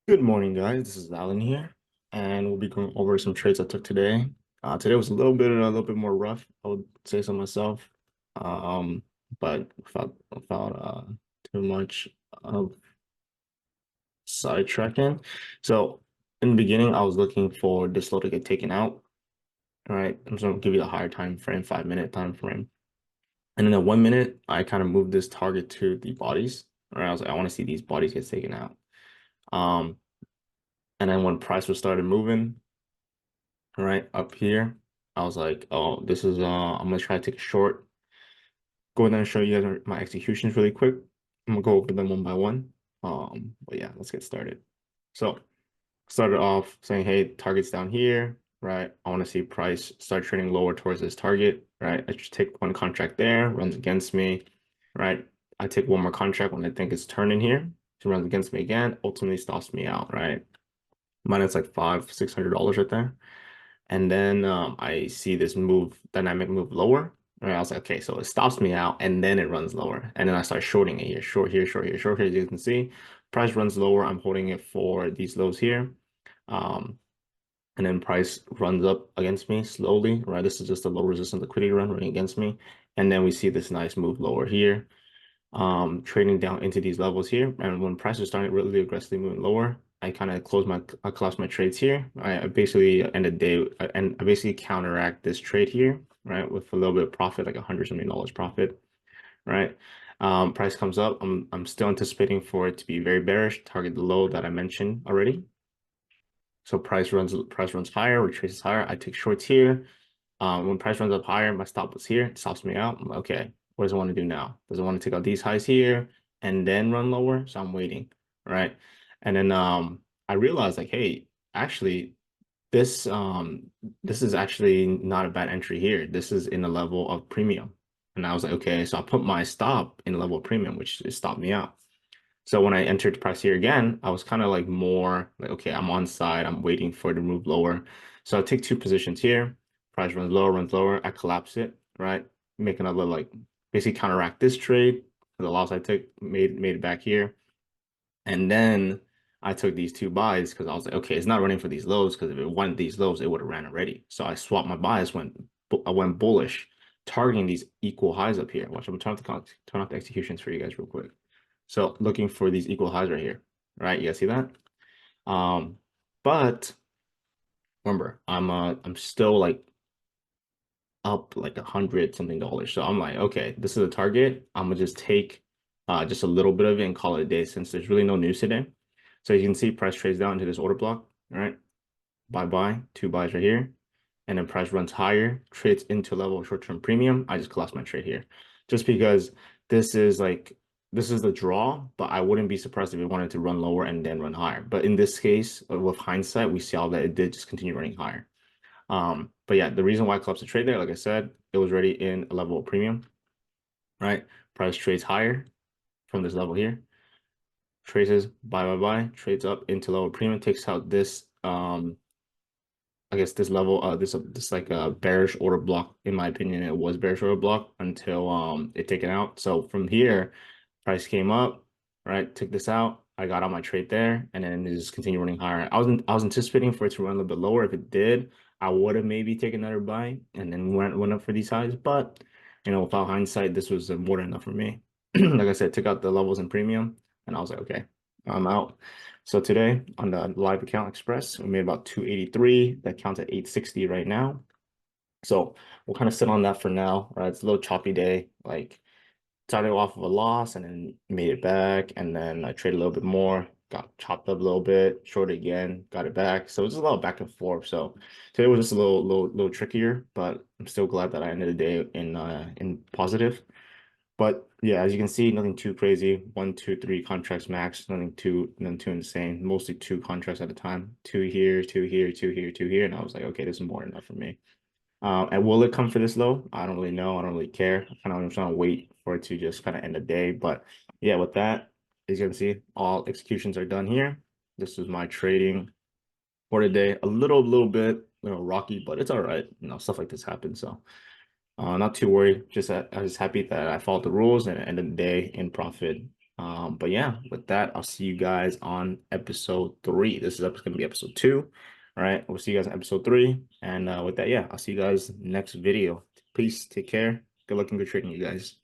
Good morning, guys. This is Alan here, and we'll be going over some trades I took today. Today was a little bit more rough, I would say so myself. Um, but without too much of sidetracking. So in the beginning, I was looking for this low to get taken out. All right, I'm just gonna give you the higher time frame, 5 minute time frame, and in the 1 minute, I kind of moved this target to the bodies. All right, I was like, I want to see these bodies get taken out. Um, and then when price was started moving. Right up here, I was like, oh, this is I'm gonna try to take a short, go ahead and show you guys my executions really quick. I'm gonna go over them one by one. But yeah, let's get started. So started off saying, hey, target's down here, right? I want to see price start trading lower towards this target, right? I just take one contract there, runs against me, right? I take one more contract when I think it's turning here. It runs against me again, ultimately stops me out, right? Minus like $500-600 right there. And then I see this dynamic move lower. And I was like, okay, so it stops me out and then it runs lower. And then I start shorting it here, short here, short here, short here. As you can see, price runs lower. I'm holding it for these lows here. Um, and then price runs up against me slowly, right? This is just a low resistance liquidity run running against me. And then we see this nice move lower here, trading down into these levels here. And when prices started really aggressively moving lower, I collapse my trades here. I basically end the day, and I basically counteract this trade here, right, with a little bit of profit, like $100 something profit, right? Price comes up. I'm still anticipating for it to be very bearish, target the low that I mentioned already. So price runs higher, retraces higher. I take shorts here. When price runs up higher, my stop was here. It stops me out. I'm like, okay, what does it want to do now? Does it want to take out these highs here and then run lower? So I'm waiting, right? And then I realized like, hey, actually, this this is actually not a bad entry here. This is in the level of premium. And I was like, okay, so I put my stop in the level of premium, which stopped me out. So when I entered the price here again, I was kind of like more like, okay, I'm on side. I'm waiting for it to move lower. So I take two positions here. Price runs lower. I collapse it, right? Make another like basically counteract this trade. The loss I took made it back here. And then I took these two buys because I was like, okay, it's not running for these lows because if it wanted these lows, it would have ran already. So I swapped my buys, I went bullish, targeting these equal highs up here. Watch, I'm gonna turn off the executions for you guys real quick. So looking for these equal highs right here, right? You guys see that? Um, but remember, I'm still like up like $100 something. So I'm like, okay, this is a target. I'm gonna just take just a little bit of it and call it a day since there's really no news today. So you can see price trades down into this order block, all right? Bye, two buys right here. And then price runs higher, trades into level of short-term premium. I just collapsed my trade here. Just because this is like this is the draw, but I wouldn't be surprised if it wanted to run lower and then run higher. But in this case, with hindsight, we saw that it did just continue running higher. But yeah, the reason why I collapsed the trade there, like I said, it was already in a level of premium, right? Price trades higher from this level here. Traces buy, trades up into lower premium, takes out this I guess this level this like a bearish order block. In my opinion, it was bearish order block until it taken out. So from here, price came up, right? Took this out. I got on my trade there, and then it just continued running higher. I was anticipating for it to run a little bit lower. If it did, I would have maybe taken another buy and then went up for these highs. But without hindsight, this was more than enough for me. Like I said, took out the levels in premium, and I was like, okay, I'm out. So today on the live account Express, we made about 283. That counts at 860 right now. So we'll kind of sit on that for now, right? It's a little choppy day. Like started off of a loss and then made it back, and then I traded a little bit more, got chopped up a little bit, shorted again, got it back. So it's just a lot of back and forth. So today was just a little trickier, but I'm still glad that I ended the day in positive. But yeah, as you can see, nothing too crazy. One, two, three contracts max, nothing too insane. Mostly two contracts at a time. Two here, two here, two here, two here. And I was like, okay, this is more than enough for me. And will it come for this low? I don't really know. I don't really care. I'm trying to wait for it to just kind of end the day. But yeah, with that, as you can see, all executions are done here. This is my trading for the day. A little bit, rocky, but it's all right. Stuff like this happens. So not too worried. I was happy that I followed the rules and ended the day in profit. But yeah, with that, I'll see you guys on episode 3. This is going to be episode 2. All right, we'll see you guys on episode 3. And with that, yeah, I'll see you guys next video. Peace, take care. Good luck and good trading, you guys.